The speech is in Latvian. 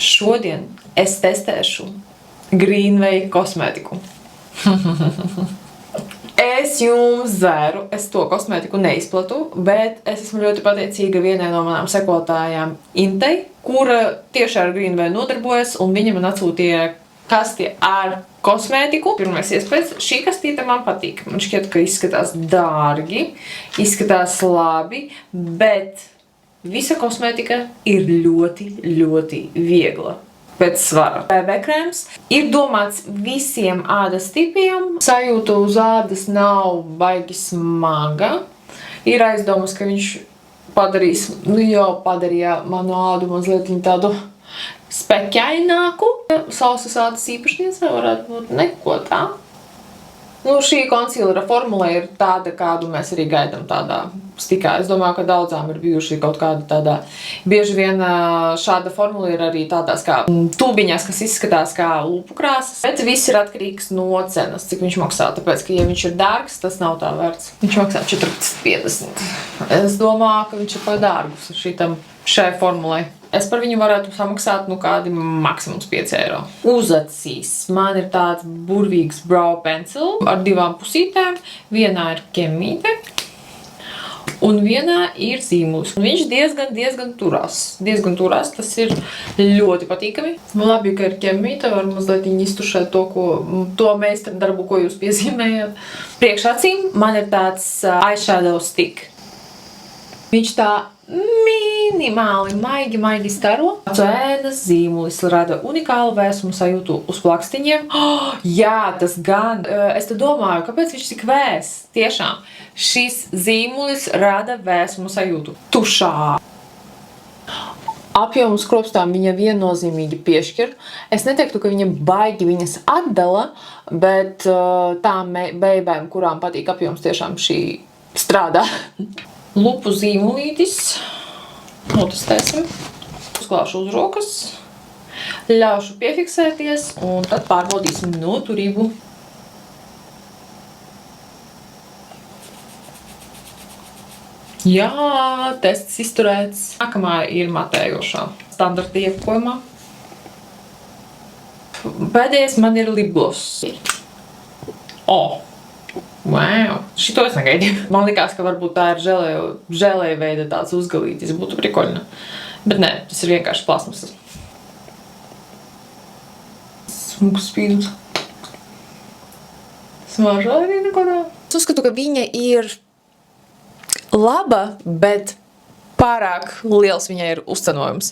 Šodien es testēšu Greenway kosmētiku. Es jums zēru, es to kosmētiku neizplatu, bet es esmu ļoti pateicīga vienai no manām sekotājām Intei, kura tieši ar Greenway nodarbojas, un viņa man atsūtīja kasti ar kosmētiku. Pirmais iespējas, šī kastīte man patīk. Man šķiet, ka izskatās dārgi, izskatās labi, bet visa kosmētika ir ļoti, ļoti viegla pēc svara. BB krēms ir domāts visiem ādas tipiem. Sajūta uz ādas nav baigi smaga. Ir aizdomas, ka viņš padarīs, jau padarīja manu ādu mazliet tādu speķaināku. Sausas ādas īpašniece varētu būt neko tā. Šī konsilera formula ir tāda, kādu mēs arī gaidām tādā stikā. Es domāju, ka daudzām ir bijuši kaut kāda tādā. Bieži vien šāda formula ir arī tādās kā tūbiņās, kas izskatās kā lupu krāsas. Bet viss ir atkarīgs no cenas, cik viņš maksā. Tāpēc, ka ja viņš ir dārgs, tas nav tā vērts. Viņš maksā 14,50. Es domāju, ka viņš ir par dārgus šai formulai. Es par viņu varētu samaksāt kādi maksimums 5 eiro. Uz acīs man ir tāds burvīgs brow pencil ar 2 pusītēm. Vienā ir ķemmīte un vienā ir zīmulis. Viņš diezgan turās. Tas ir ļoti patīkami. Labi, ka ir ķemmīte, var mazliet iztušēt to meistardarbu, ko jūs piezīmējat. Priekš acīm man ir tāds eyeshadow stick. Viņš tā minimāli maigi staro. Ēnas zīmulis rada unikālu vēsumu sajūtu uz plakstiņiem. Jā, tas gan. Es te domāju, kāpēc viņš tik vēs? Tiešām, šis zīmulis rada vēsumu sajūtu. Tušā. Apjomu skropstām viņa viennozīmīgi piešķir. Es neteiktu, ka viņa baigi viņas atdala, bet tām beibēm, kurām patīk apjoms, tiešām šī strādā. Lupu zīmulītis. Notestēsim. Uzklāšu uz rokas. Ļaušu piefiksēties un tad pārbaudīsim noturību. Jā, tests izturēts. Nākamā ir matējošā. Standarta iepakojumā. Pēdējais man ir lipgloss. Wow, šito es negaidīju. Man likās, ka varbūt tā ir žēlēja veida tāds uzgalītis. Būtu prikoļna. Bet nē, tas ir vienkārši plasmasas. Smuks spīdums. Smaržā arī neko tā. Es uzskatu, ka viņa ir laba, bet pārāk liels viņai ir uzcenojums.